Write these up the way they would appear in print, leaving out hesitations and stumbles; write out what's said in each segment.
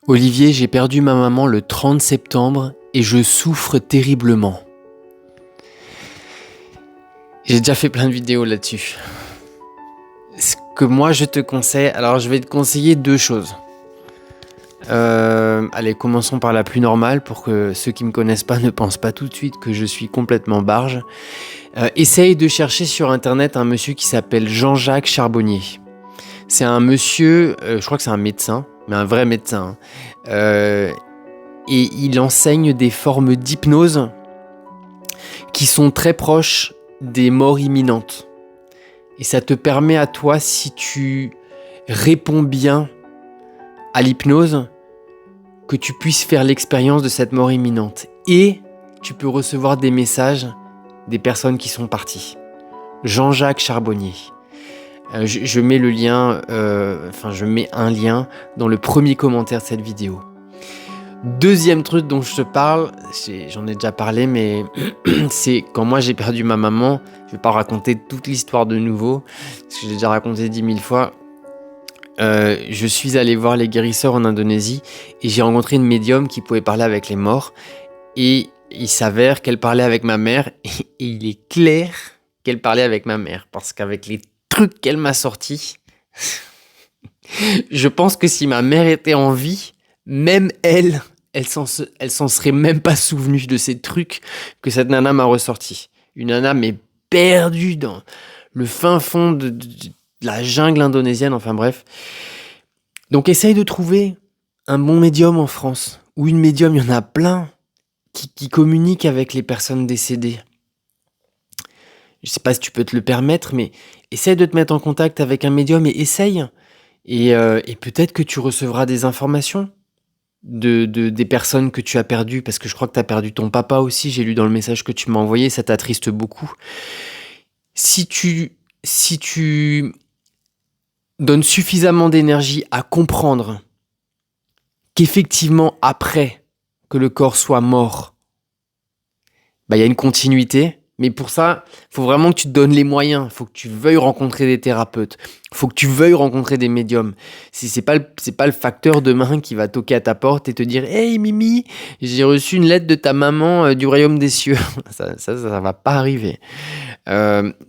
Olivier, j'ai perdu ma maman le 30 septembre et je souffre terriblement. J'ai déjà fait plein de vidéos là-dessus. Ce que moi je te conseille, alors je vais te conseiller deux choses. Allez, commençons par la plus normale pour que ceux qui me connaissent pas ne pensent pas tout de suite que je suis complètement barge. Essaye de chercher sur internet un monsieur qui s'appelle Jean-Jacques Charbonnier. C'est un monsieur, je crois que c'est un médecin, mais un vrai médecin. Et il enseigne des formes d'hypnose qui sont très proches des morts imminentes. Et ça te permet à toi, si tu réponds bien à l'hypnose, que tu puisses faire l'expérience de cette mort imminente. Et tu peux recevoir des messages des personnes qui sont parties. Jean-Jacques Charbonnier. Je mets le lien, je mets un lien dans le premier commentaire de cette vidéo. Deuxième truc dont je te parle, j'en ai déjà parlé, mais c'est quand moi j'ai perdu ma maman. Je vais pas raconter toute l'histoire de nouveau, parce que j'ai déjà raconté 10 000 fois. Je suis allé voir les guérisseurs en Indonésie et j'ai rencontré une médium qui pouvait parler avec les morts. Et il s'avère qu'elle parlait avec ma mère et il est clair qu'elle parlait avec ma mère, parce qu'avec les trucs qu'elle m'a sortis, je pense que si ma mère était en vie, même elle s'en serait même pas souvenue de ces trucs que cette nana m'a ressorti. Une nana mais perdue dans le fin fond de la jungle indonésienne, enfin bref. Donc essaye de trouver un bon médium en France, ou une médium, il y en a plein, qui communiquent avec les personnes décédées. Je sais pas si tu peux te le permettre, mais essaye de te mettre en contact avec un médium et essaye. Et peut-être que tu recevras des informations des personnes que tu as perdues, parce que je crois que tu as perdu ton papa aussi, j'ai lu dans le message que tu m'as envoyé, ça t'attriste beaucoup. Si tu donnes suffisamment d'énergie à comprendre qu'effectivement, après que le corps soit mort, il y a une continuité. Mais pour ça, il faut vraiment que tu te donnes les moyens. Il faut que tu veuilles rencontrer des thérapeutes. Il faut que tu veuilles rencontrer des médiums. C'est pas le facteur demain qui va toquer à ta porte et te dire « Hey Mimi, j'ai reçu une lettre de ta maman du royaume des cieux. » Ça va pas arriver.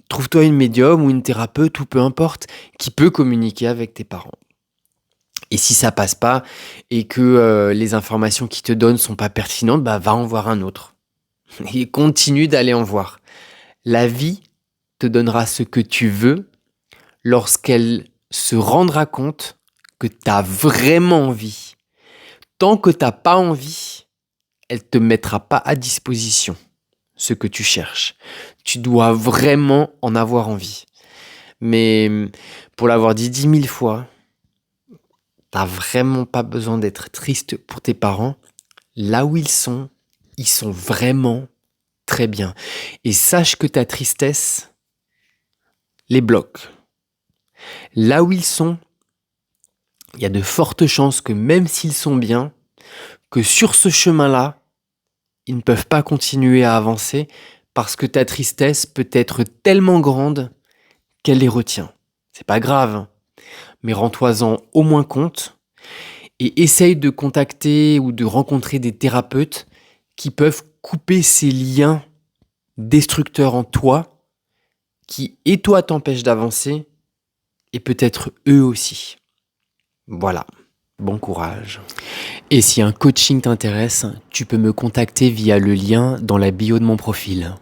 Trouve-toi une médium ou une thérapeute ou peu importe qui peut communiquer avec tes parents. Et si ça passe pas et que les informations qu'ils te donnent sont pas pertinentes, va en voir un autre. Et continue d'aller en voir. La vie te donnera ce que tu veux lorsqu'elle se rendra compte que tu as vraiment envie. Tant que tu n'as pas envie, elle ne te mettra pas à disposition ce que tu cherches. Tu dois vraiment en avoir envie. Mais pour l'avoir dit 10 000 fois, tu n'as vraiment pas besoin d'être triste pour tes parents. Là où ils sont vraiment très bien. Et sache que ta tristesse les bloque. Là où ils sont, il y a de fortes chances que même s'ils sont bien, que sur ce chemin-là, ils ne peuvent pas continuer à avancer parce que ta tristesse peut être tellement grande qu'elle les retient. C'est pas grave, mais rends-toi-en au moins compte et essaye de contacter ou de rencontrer des thérapeutes qui peuvent couper ces liens destructeurs en toi qui, et toi, t'empêchent d'avancer et peut-être eux aussi. Voilà, bon courage. Et si un coaching t'intéresse, tu peux me contacter via le lien dans la bio de mon profil.